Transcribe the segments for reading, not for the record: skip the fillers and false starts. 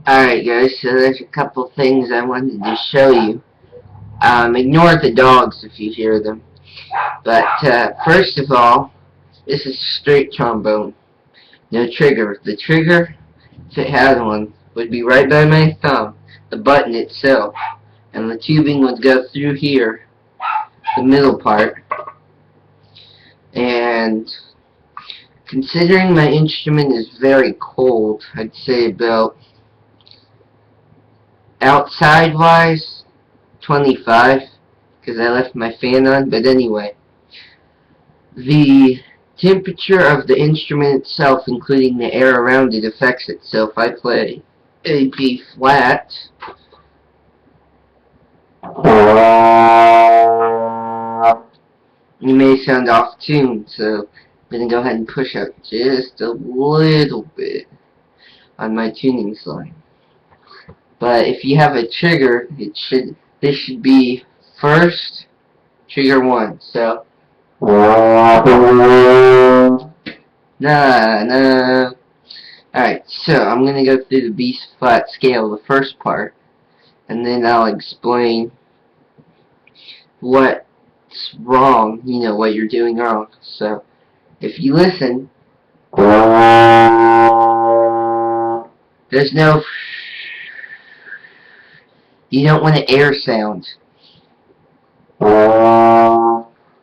Alright guys, so there's a couple things I wanted to show you. Ignore the dogs if you hear them. But first of all, this is straight trombone. No trigger. The trigger, if it had one, would be right by my thumb, the button itself. And the tubing would go through here, the middle part. And considering my instrument is very cold, I'd say about outside wise 25 because I left my fan on, but anyway, the temperature of the instrument itself, including the air around it, affects it. So if I play a B flat, you may sound off tune, so I'm going to go ahead and push up just a little bit on my tuning slide. But if you have a trigger, this should be first trigger 1. So nah. Alright, so I'm gonna go through the B flat scale, the first part, and then I'll explain what's wrong, what you're doing wrong. So if you listen, there's no, you don't want an air sound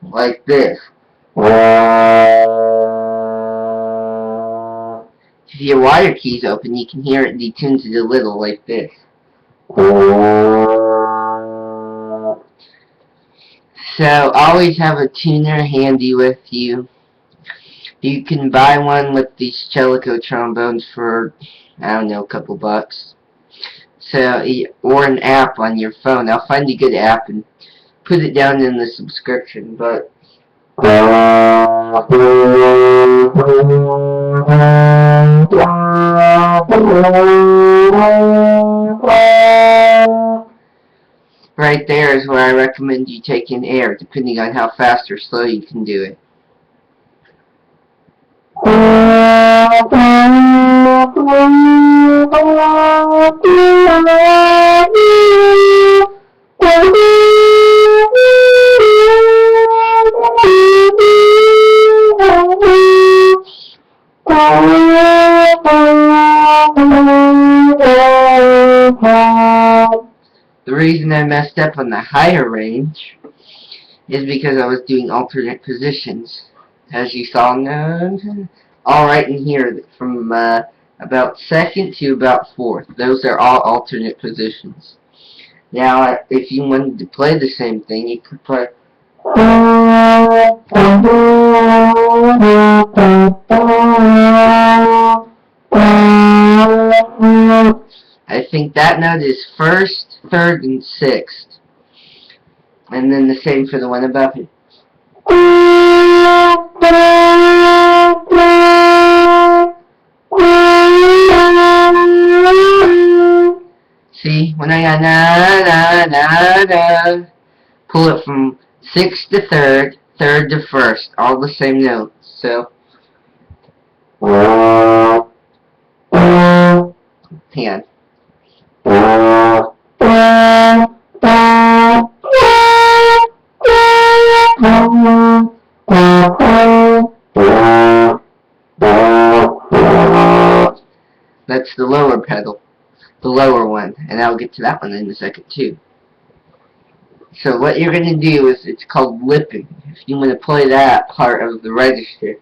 like this. If your wire key's open, you can hear it detunes it a little like this. So always have a tuner handy with you. You can buy one with these Chelico trombones for, I don't know, a couple bucks. So, or an app on your phone. I'll find a good app and put it down in the subscription, but right there is where I recommend you take in air, depending on how fast or slow you can do it. The reason I messed up on the higher range is because I was doing alternate positions. As you saw, all right in here from about 2nd to about 4th. Those are all alternate positions. Now, if you wanted to play the same thing, you could play. I think that note is 1st, 3rd, and 6th. And then the same for the one above it. See, when I got na, pull it from 6th to 3rd, 3rd to 1st, all the same notes. So, hand. That's the lower pedal, the lower one, and I'll get to that one in a second too. So what you're going to do is, it's called lipping. If you want to play that part of the register,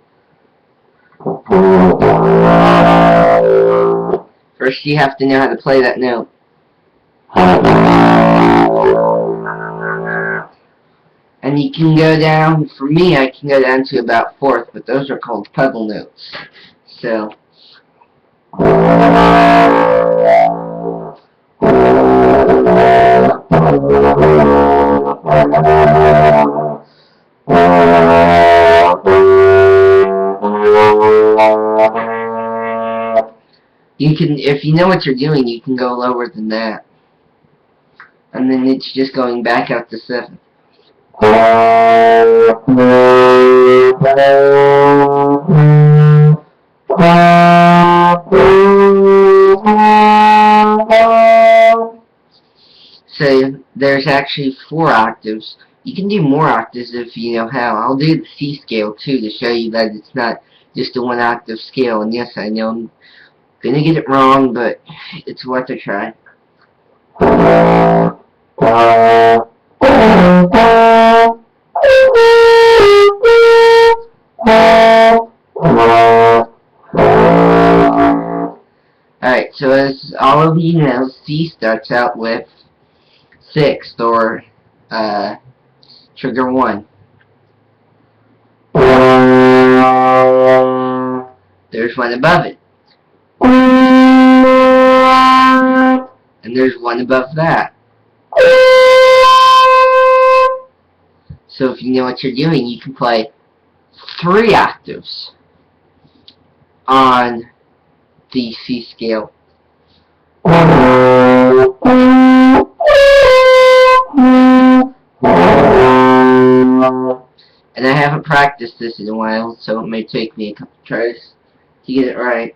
first you have to know how to play that note. And you can go down, for me I can go down to about 4th, but those are called pedal notes. So you can, if you know what you're doing, you can go lower than that. And then it's just going back out to 7. So there's actually 4 octaves. You can do more octaves if you know how. I'll do the C scale too to show you that it's not just a 1 octave scale. And yes, I know I'm gonna get it wrong, but it's worth a try. Alright, so as all of you know, C starts out with 6th, or trigger 1. There's one above it. And there's one above that. So if you know what you're doing, you can play 3 octaves on the C scale. And I haven't practiced this in a while, so it may take me a couple tries to get it right.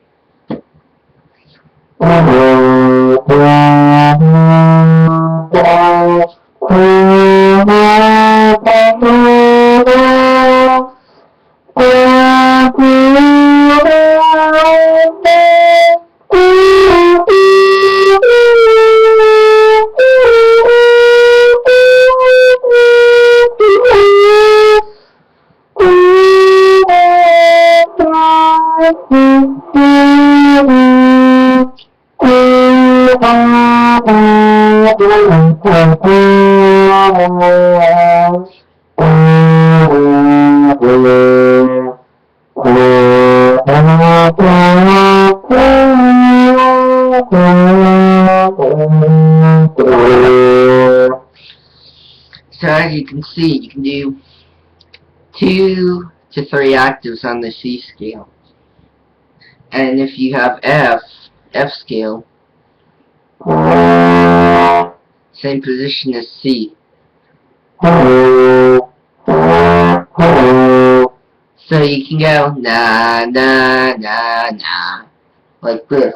So as you can see, you can do 2 to 3 octaves on the C scale. And if you have F scale, same position as C. So you can go na na na na like this.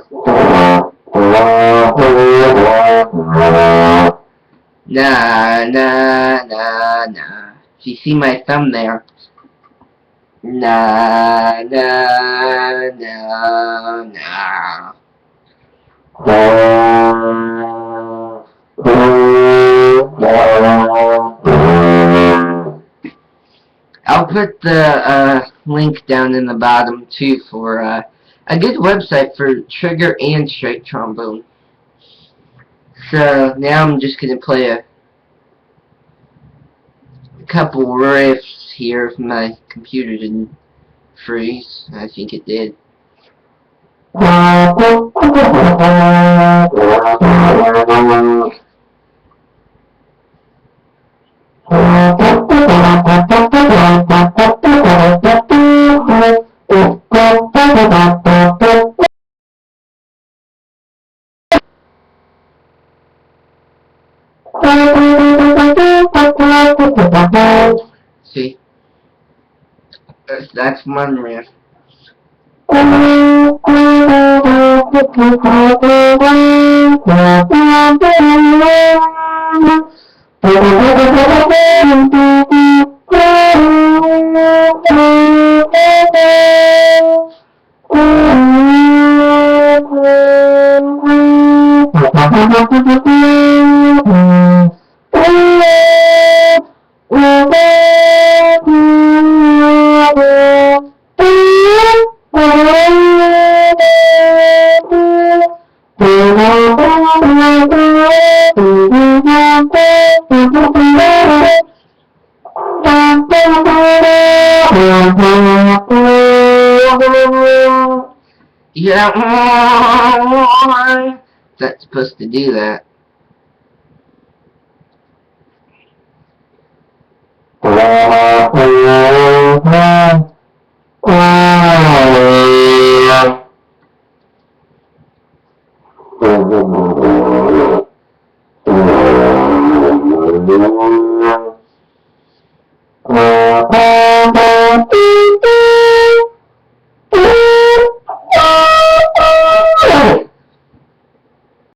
Na na na na. If you see my thumb there, na na na na. I'll put the link down in the bottom too for a good website for trigger and straight trombone. So now I'm just gonna play a couple riffs here if my computer didn't freeze. I think it did. See? That's one riff. Yeah, that's supposed to do that.